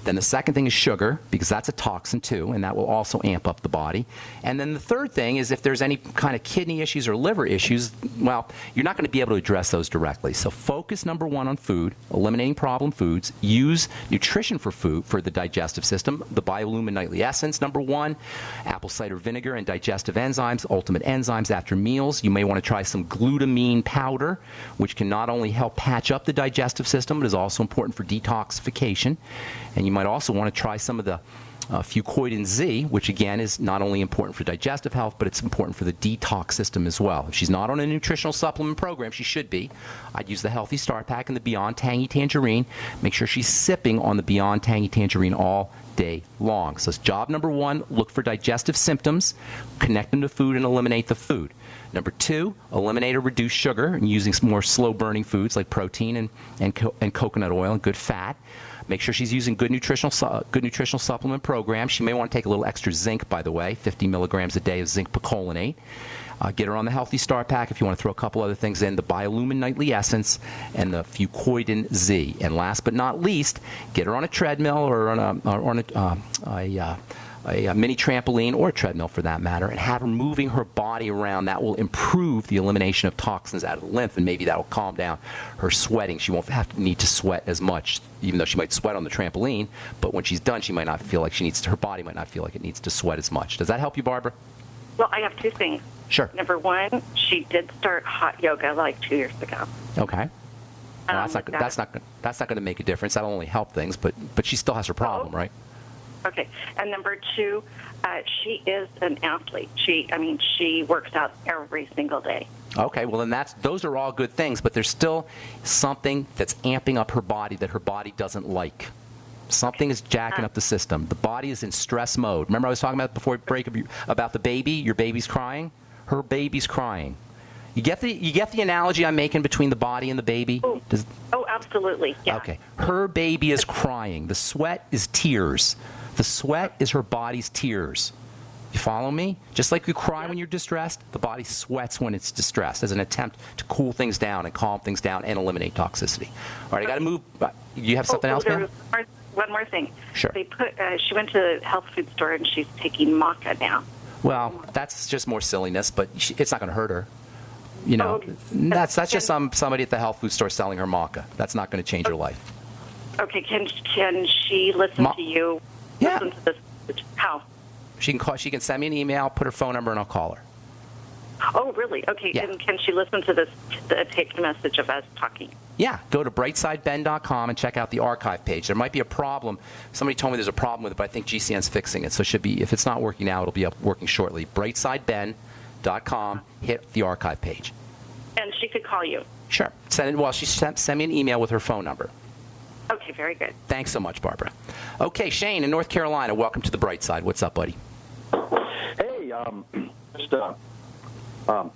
Then the second thing is sugar, because that's a toxin too, and that will also amp up the body. And then the third thing is if there's any kind of kidney issues or liver issues, well, you're not going to be able to address those directly. So focus, number one, on food, eliminating problem foods. Use nutrition for food, for the digestive system. The Biolumin Nightly Essence, number one. Apple cider vinegar and digestive enzymes, ultimate enzymes after meals. You may want to try some glutamine powder, which can not only help patch up the digestive system, but is also important for detoxification. And you might also want to try some of the Fuchs Z, which again is not only important for digestive health, but it's important for the detox system as well. If she's not on a nutritional supplement program, she should be. I'd use the Healthy Start Pack and the Beyond Tangy Tangerine. Make sure she's sipping on the Beyond Tangy Tangerine all day long. So it's job number one, look for digestive symptoms, connect them to food, and eliminate the food. Number two, eliminate or reduce sugar and using some more slow-burning foods like protein and coconut oil and good fat. Make sure she's using good nutritional supplement program. She may want to take a little extra zinc, by the way, 50 milligrams a day of zinc picolinate. Get her on the Healthy Start Pack if you want to throw a couple other things in, the Biolumin Nightly Essence and the Fuchs Z. And last but not least, get her on a treadmill or on a mini trampoline, or a treadmill for that matter, and have her moving her body around. That will improve the elimination of toxins out of the lymph, and maybe that will calm down her sweating. She won't have to need to sweat as much, even though she might sweat on the trampoline, but when she's done, she might not feel like her body might not feel like it needs to sweat as much. Does that help you, Barbara? Well, I have two things. Sure. Number one, she did start hot yoga like 2 years ago. Okay. Well, that's not going to make a difference. That'll only help things, but she still has her problem, right? Okay. And number two, she is an athlete. She works out every single day. Okay, well then those are all good things, but there's still something that's amping up her body that her body doesn't like. Something is jacking up the system. The body is in stress mode. Remember I was talking about before break about the baby? Your baby's crying? Her baby's crying. You get the analogy I'm making between the body and the baby? Oh, absolutely. Yeah. Okay. Her baby is crying. The sweat is tears. The sweat is her body's tears. You follow me? Just like you cry when you're distressed, the body sweats when it's distressed as an attempt to cool things down and calm things down and eliminate toxicity. All right, I got to move. You have something else, man? One more thing. Sure. They she went to the health food store and she's taking maca now. Well, that's just more silliness, but it's not going to hurt her. You know, that's just somebody at the health food store selling her maca. That's not going to change her life. Okay, can she listen to you? Yeah. Listen to this. How? She can call. She can send me an email, put her phone number, and I'll call her. Oh, really? Okay. Yeah. And can she listen to this? Take the message of us talking. Yeah, go to brightsideben.com and check out the archive page. There might be a problem. Somebody told me there's a problem with it, but I think GCN's fixing it. So it should be, if it's not working now, it'll be up working shortly. brightsideben.com, hit the archive page. And she could call you. Sure. Send me an email with her phone number. Okay, very good. Thanks so much, Barbara. Okay, Shane in North Carolina, welcome to the Bright Side. What's up, buddy? Hey, just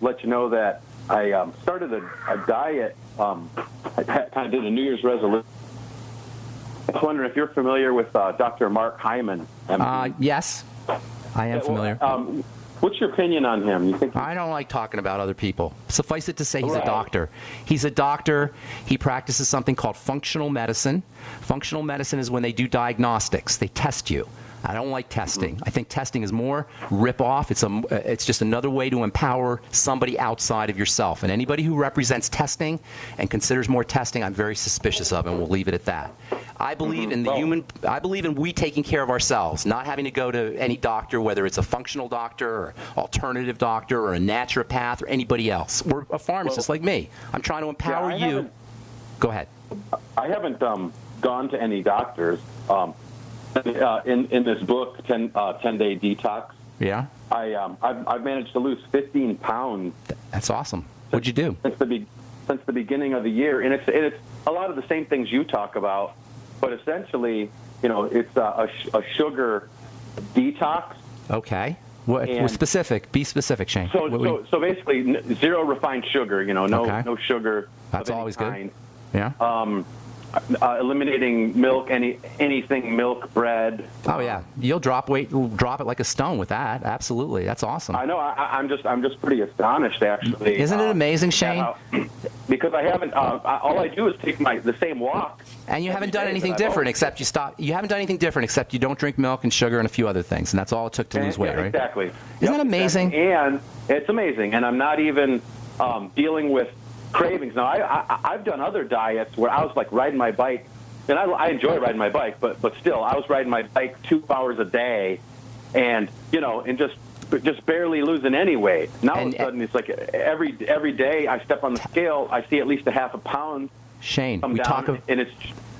let you know that I started a diet. I kind of did a New Year's resolution. I was wondering if you're familiar with Dr. Mark Hyman. Yes, I am familiar. What's your opinion on him? You think I don't like talking about other people. Suffice it to say he's a doctor. He's a doctor. He practices something called functional medicine. Functional medicine is when they do diagnostics. They test you. I don't like testing. I think testing is more rip-off. It's just another way to empower somebody outside of yourself. And anybody who represents testing and considers more testing, I'm very suspicious of, and we'll leave it at that. I believe in I believe in we taking care of ourselves, not having to go to any doctor, whether it's a functional doctor or alternative doctor or a naturopath or anybody else. Or a pharmacist like me. I'm trying to empower you. Go ahead. I haven't gone to any doctors. In this book, 10-Day Detox. Yeah. I've managed to lose 15 pounds. That's awesome. What'd you do? Since the beginning of the year, and it's a lot of the same things you talk about, but essentially, it's a sugar detox. Okay. What specific? Be specific, Shane. So basically, zero refined sugar. No sugar. That's always good. Yeah. Eliminating milk, anything milk, bread. Oh yeah, you'll drop weight, drop it like a stone with that. Absolutely, that's awesome. I know. I'm just pretty astonished, actually. Isn't it amazing, Shane? Because I haven't. All I do is take the same walk. And you haven't done anything different except you stop. You haven't done anything different except you don't drink milk and sugar and a few other things, and that's all it took to lose weight, right? Exactly. Isn't that amazing? Exactly. And it's amazing, and I'm not even dealing with cravings. Now, I've done other diets where I was like riding my bike, and I enjoy riding my bike, but still, I was riding my bike 2 hours a day, and and just barely losing any weight. Now all of a sudden, it's like every day I step on the scale, I see at least a half a pound. Shane, come down, and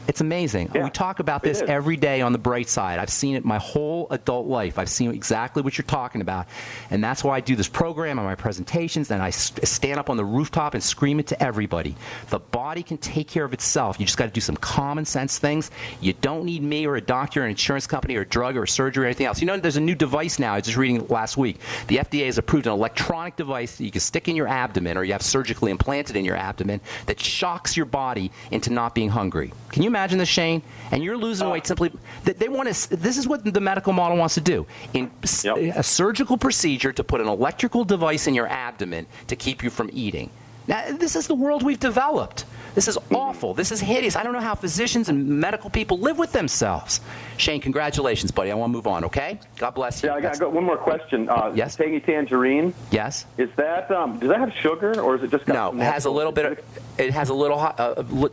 it's amazing. Yeah, we talk about this every day on the Bright Side. I've seen it my whole adult life. I've seen exactly what you're talking about. And that's why I do this program and my presentations, and I stand up on the rooftop and scream it to everybody. The body can take care of itself. You just got to do some common sense things. You don't need me or a doctor or an insurance company or a drug or a surgery or anything else. There's a new device now. I was just reading it last week. The FDA has approved an electronic device that you can stick in your abdomen or you have surgically implanted in your abdomen that shocks your body into not being hungry. Can you imagine this, Shane? And you're losing weight simply. They want to. This is what the medical model wants to do. A surgical procedure to put an electrical device in your abdomen to keep you from eating. Now, this is the world we've developed. This is awful. This is hideous. I don't know how physicians and medical people live with themselves. Shane, congratulations, buddy. I want to move on, okay? God bless you. Yeah, I got one more question. Yes? Tangy tangerine. Yes. Is that, does that have sugar, or is it just got No, it has a little bit of, it has a little,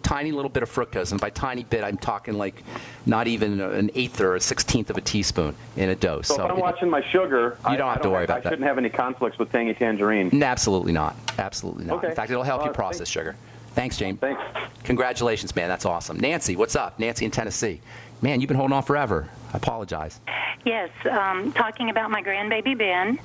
tiny little bit of fructose. And by tiny bit, I'm talking like not even an eighth or a 16th of a teaspoon in a dose. So if I'm watching my sugar, you don't have to worry about that. I shouldn't have any conflicts with tangy tangerine. Absolutely not. Absolutely not. Okay. In fact, it'll help you process sugar. Thanks, James. Thanks. Congratulations, man. That's awesome. Nancy, what's up? Nancy in Tennessee. Man, you've been holding on forever. I apologize. Yes, talking about my grandbaby Ben.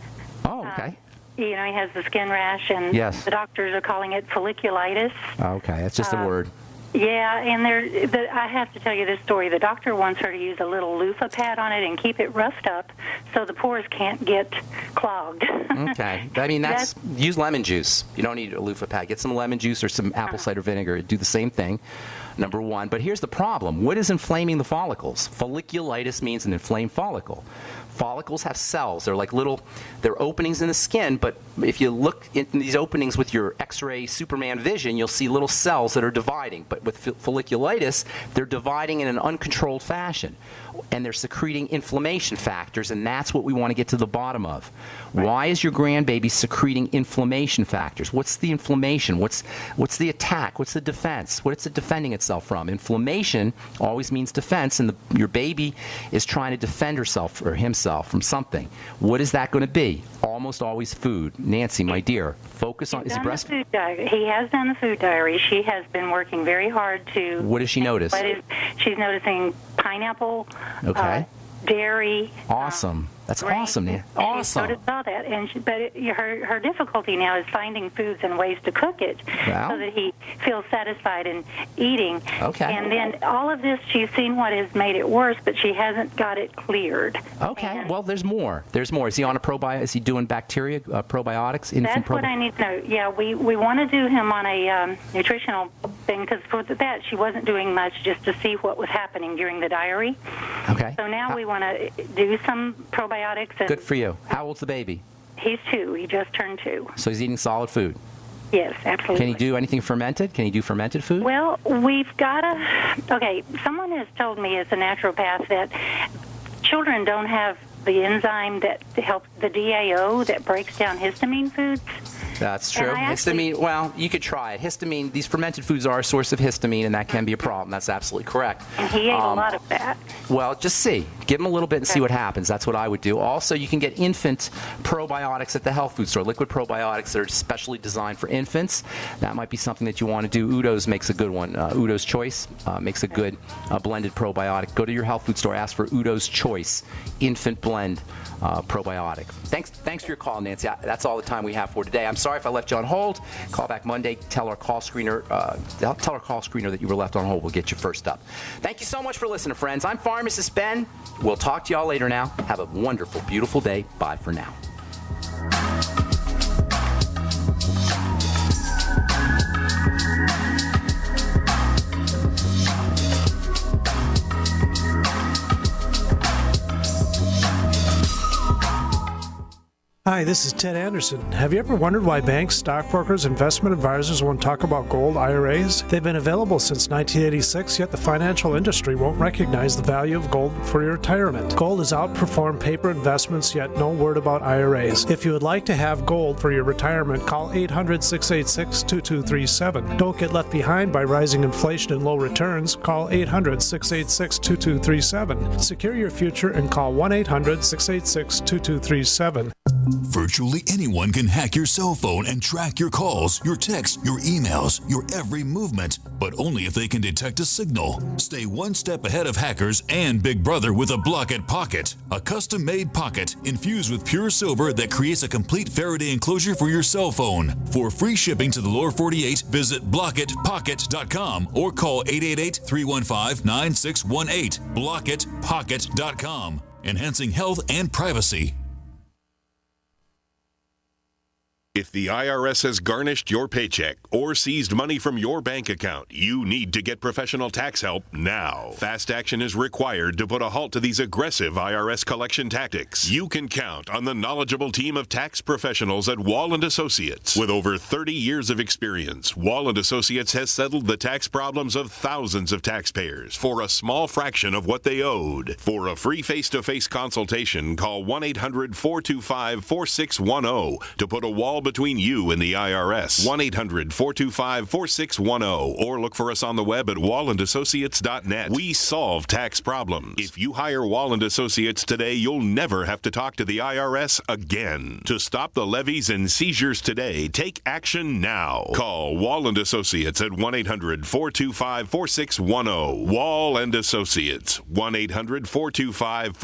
Oh, okay. He has the skin rash, and yes, the doctors are calling it folliculitis. Okay, that's just a word. Yeah, and I have to tell you this story. The doctor wants her to use a little loofah pad on it and keep it roughed up so the pores can't get clogged. Okay. I mean, use lemon juice. You don't need a loofah pad. Get some lemon juice or some apple cider vinegar. Do the same thing, number one. But here's the problem. What is inflaming the follicles? Folliculitis means an inflamed follicle. Follicles have cells. They're openings in the skin, but if you look in these openings with your X-ray Superman vision, you'll see little cells that are dividing. But with folliculitis, they're dividing in an uncontrolled fashion, and they're secreting inflammation factors, and that's what we want to get to the bottom of. Right. Why is your grandbaby secreting inflammation factors? What's the inflammation? What's the attack? What's the defense? What is it defending itself from? Inflammation always means defense, and your baby is trying to defend herself or himself from something. What is that going to be? Almost always food. Nancy, my dear, focus on. Is it breast? He has done the food diary. She has been working very hard to. What does she notice? She's noticing pineapple. Okay. Dairy. Awesome. That's grain. Awesome, Nancy. Awesome. She noticed all that, her difficulty now is finding foods and ways to cook it so that he feels satisfied in eating. Okay. And then all of this, she's seen what has made it worse, but she hasn't got it cleared. Okay. Well, there's more. There's more. Is he on a probiotic? Is he doing bacteria probiotics? That's what I need to know. Yeah, we want to do him on a nutritional thing because for that she wasn't doing much just to see what was happening during the diary. Okay. So now we want to do some probiotics. And good for you. How old's the baby? He's 2. He just turned 2. So he's eating solid food? Yes, absolutely. Can he do anything fermented? Can he do fermented food? Well, we've got to... Okay, someone has told me as a naturopath that children don't have the enzyme that helps the DAO that breaks down histamine foods. That's true. Histamine, well, you could try it. Histamine, these fermented foods are a source of histamine, and that can be a problem. That's absolutely correct. And he ate a lot of that. Well, just see. Give him a little bit and see what happens. That's what I would do. Also, you can get infant probiotics at the health food store, liquid probiotics that are specially designed for infants. That might be something that you want to do. Udo's makes a good one. Udo's Choice makes a good blended probiotic. Go to your health food store. Ask for Udo's Choice Infant Blend probiotic. Thanks for your call, Nancy. That's all the time we have for today. I'm sorry if I left you on hold. Call back Monday. Tell our call screener that you were left on hold. We'll get you first up. Thank you so much for listening, friends. I'm Pharmacist Ben. We'll talk to y'all later now. Have a wonderful, beautiful day. Bye for now. Hi, this is Ted Anderson. Have you ever wondered why banks, stockbrokers, investment advisors won't talk about gold IRAs? They've been available since 1986, yet the financial industry won't recognize the value of gold for your retirement. Gold has outperformed paper investments, yet no word about IRAs. If you would like to have gold for your retirement, call 800-686-2237. Don't get left behind by rising inflation and low returns. Call 800-686-2237. Secure your future and call 1-800-686-2237. Virtually anyone can hack your cell phone and track your calls, your texts, your emails, your every movement, but only if they can detect a signal. Stay one step ahead of hackers and Big Brother with a Block-It Pocket, a custom-made pocket infused with pure silver that creates a complete Faraday enclosure for your cell phone. For free shipping to the lower 48, visit blockitpocket.com or call 888-315-9618. blockitpocket.com, enhancing health and privacy. If the IRS has garnished your paycheck or seized money from your bank account, you need to get professional tax help now. Fast action is required to put a halt to these aggressive IRS collection tactics. You can count on the knowledgeable team of tax professionals at Wall & Associates. With over 30 years of experience, Wall & Associates has settled the tax problems of thousands of taxpayers for a small fraction of what they owed. For a free face-to-face consultation, call 1-800-425-4610 to put a wall between you and the IRS. 1-800-425-4610 or look for us on the web at wallandassociates.net. We solve tax problems. If you hire Wall & Associates today, you'll never have to talk to the IRS again. To stop the levies and seizures today, take action now. Call Wall & Associates at 1-800-425-4610. Wall & Associates. 1-800-425-4610.